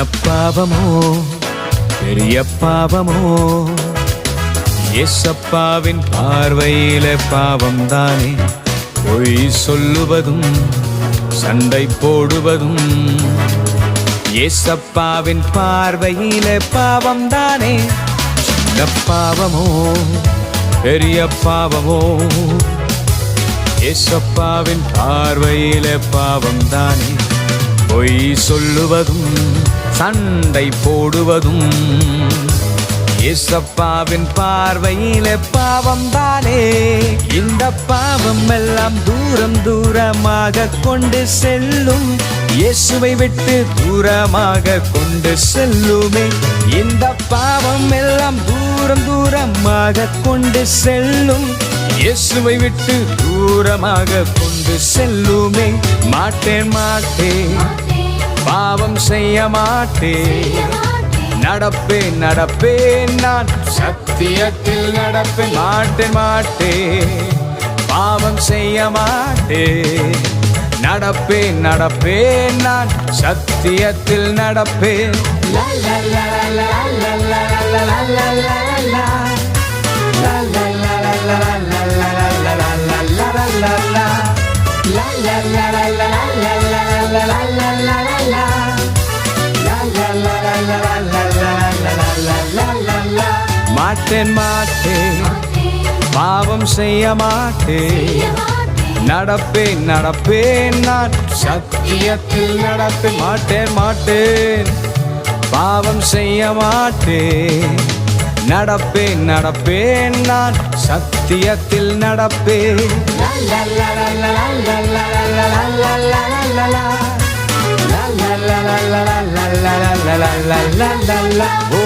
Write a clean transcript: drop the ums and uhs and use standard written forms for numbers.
சின்ன பாவமோ பெரிய பாவமோ, ஏசப்பாவின் பார்வையில பாவம் தானே. பொய் சொல்லுவதும் சண்டை போடுவதும் ஏசப்பாவின் பார்வையில பாவம் தானே. சின்ன பாவமோ பெரிய பாவமோ, ஏசப்பாவின் பார்வையில பாவம் தானே. பொய் சொல்லுவதும் சண்டை போடுவதும் ஏசப்பாவின் பார்வையில பாவம் தானே. இந்த பாவம் எல்லாம் தூரம் தூரமாக கொண்டு செல்லும், இயேசுவை விட்டு தூரமாக கொண்டு செல்லுமே. இந்த பாவம் எல்லாம் தூரம் தூரமாக கொண்டு செல்லும், இயேசுவை விட்டு தூரமாக கொண்டு செல்லுமே. மாட்டேன் மாட்டேன் பாவம் செய்ய மாட்டேன், நடப்பேன் நடப்பேன் நான் சத்தியத்தில் நடப்பேன். மாட்டேன் மாட்டேன் பாவம் செய்ய மாட்டேன், நடப்பேன் நடப்பேன் நான் சத்தியத்தில் நடப்பேன். மாட்டேன் மாட்டேன் பாவம் செய்ய மாட்டேன், நடப்பேன் நடப்பேன் நான் சத்தியத்தில் நடப்பேன். மாட்டேன் மாட்டேன் பாவம் செய்ய மாட்டேன், நடப்பேன் நடப்பேன் நான் சத்தியத்தில் நடப்பேன். ஓ